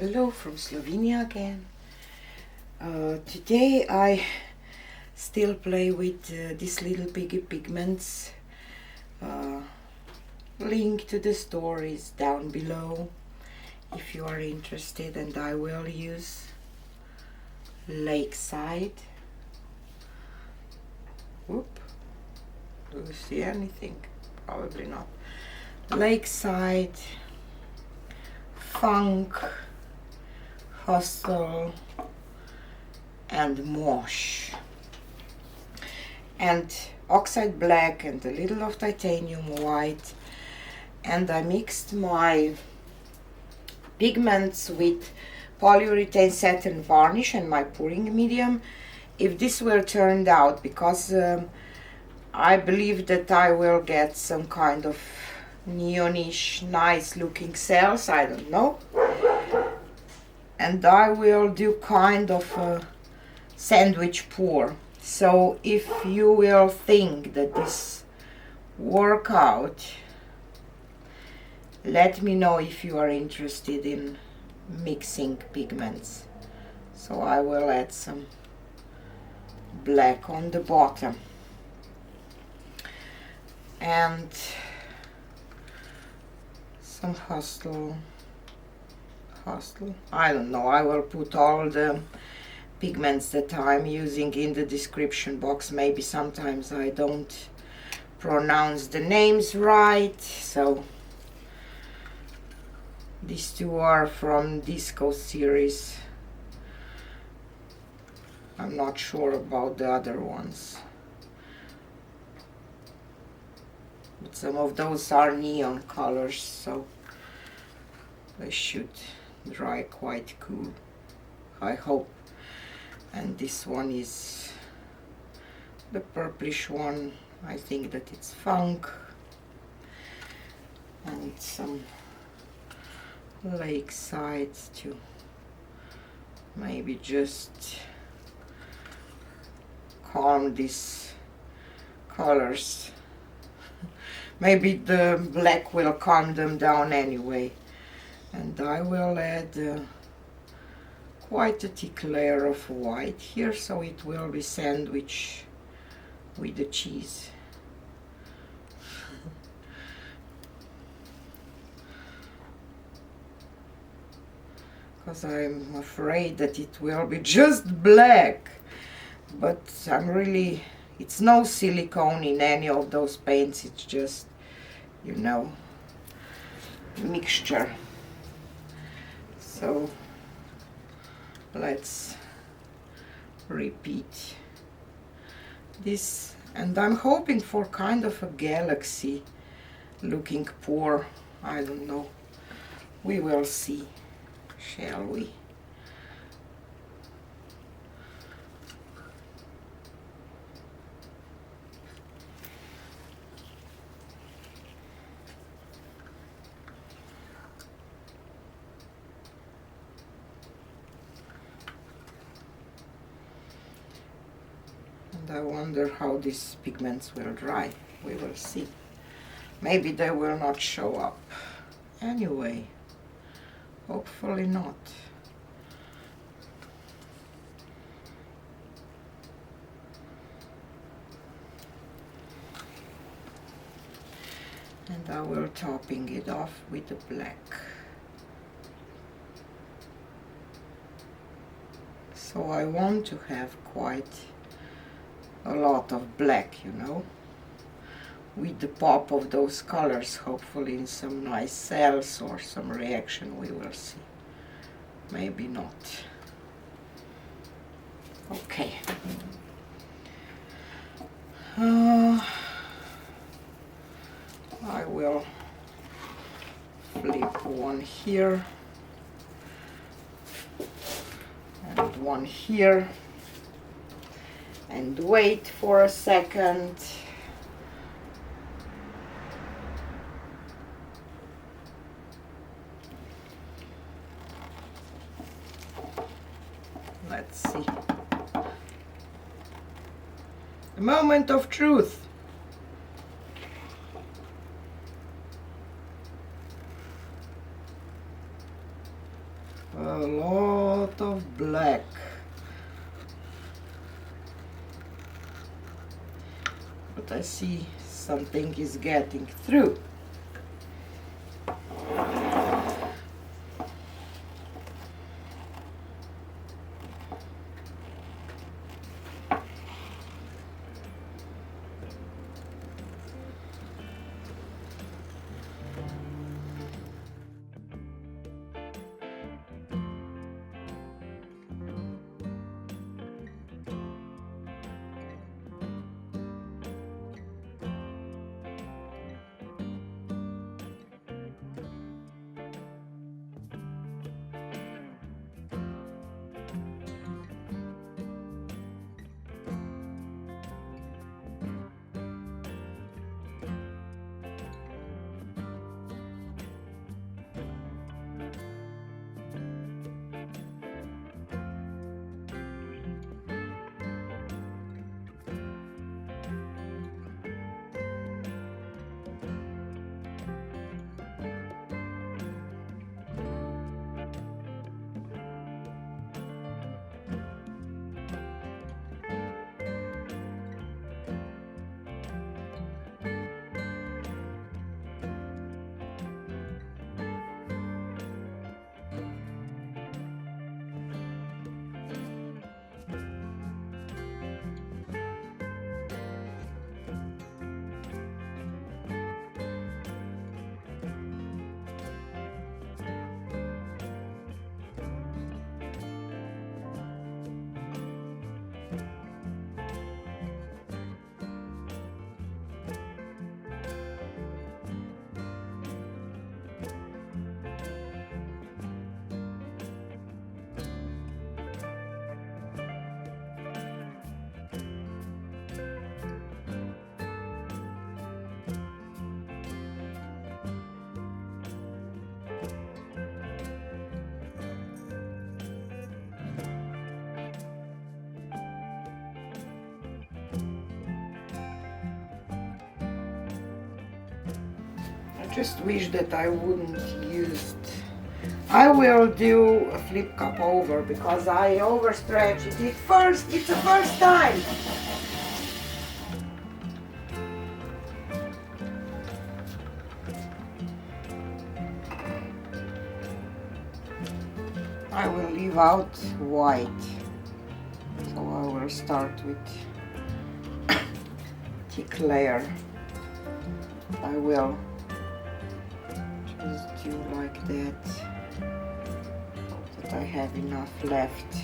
Hello from Slovenia again. Today I still play with This Little Piggy pigments. Link to the store is down below if you are interested, and I will use Lakeside. Whoop. Do you see anything? Probably not. Lakeside, Funk, Hostel, and MOSH, and oxide black and a little of titanium white, and I mixed my pigments with polyurethane satin varnish and my pouring medium. If this will turn out, because I believe that I will get some kind of neonish nice looking cells, I don't know, and I will do kind of a sandwich pour. So if you will think that this work out, let me know if you are interested in mixing pigments. So I will add some black on the bottom and some hostel, I don't know. I will put all the pigments that I'm using in the description box. Maybe sometimes I don't pronounce the names right. So these two are from Disco series. I'm not sure about the other ones, but some of those are neon colors, so they should dry quite cool, I hope. And this one is the purplish one. I think that it's Funk, and some Lakeside to maybe just calm these colors. Maybe the black will calm them down anyway. And I will add quite a thick layer of white here, so it will be sandwiched with the cheese. Because I'm afraid that it will be just black, but it's no silicone in any of those paints, it's just, you know, mixture. So let's repeat this, and I'm hoping for kind of a galaxy looking pour. I don't know, we will see, shall we? I wonder how these pigments will dry. We will see. Maybe they will not show up. Anyway, hopefully not. And I will topping it off with the black. So I want to have quite a lot of black, you know, with the pop of those colors, hopefully in some nice cells or some reaction. We will see, maybe not. Okay, I will flip one here and one here and wait for a second. Let's see. The moment of truth. a lot of black. But I see something is getting through. Just wish that I wouldn't use it. I will do a flip cup over because I overstretched it. It's the first time. I will leave out white. So I will start with thick layer. I will just do like that, that I have enough left.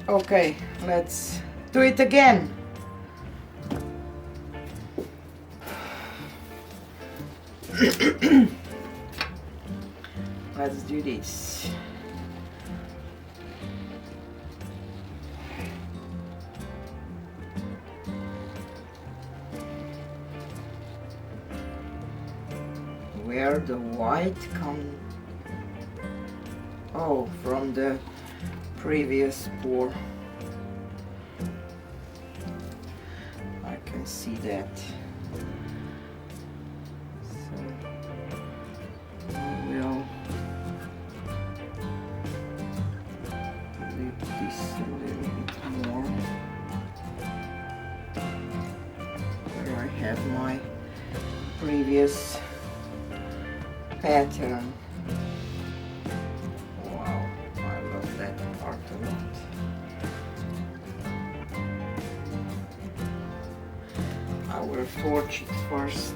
Okay, let's do it again. Let's do this. Where the white come? Oh, from the previous pour. I can see that. So I will flip this a little bit more. Where I have my previous pattern. I will torch it first.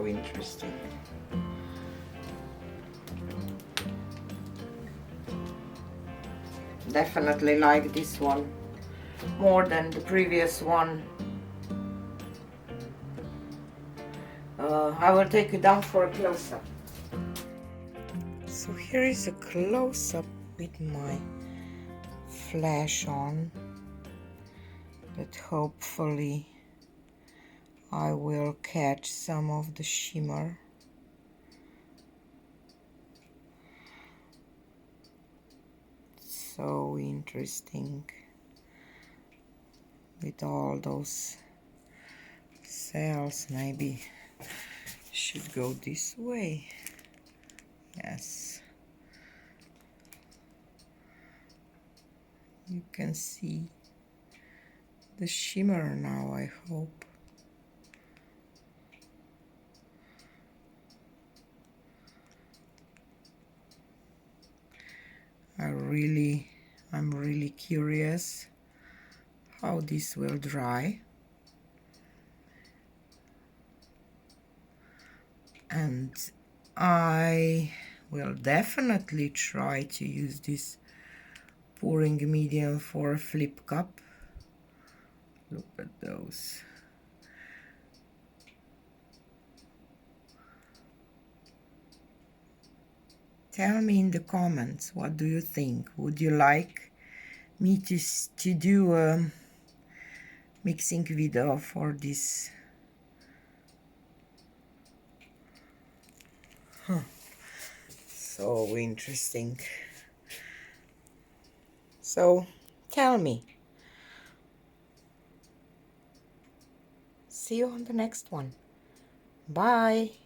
so interesting. Definitely like this one more than the previous one. I will take you down for a close-up. So here is a close-up with my flash on, that hopefully I will catch some of the shimmer. So interesting with all those cells. Maybe should go this way. Yes, you can see the shimmer now, I hope. I'm really curious how this will dry. And I will definitely try to use this pouring medium for a flip cup. Look at those. Tell me in the comments, what do you think? Would you like me to do a mixing video for this? So interesting. So tell me. See you on the next one. Bye.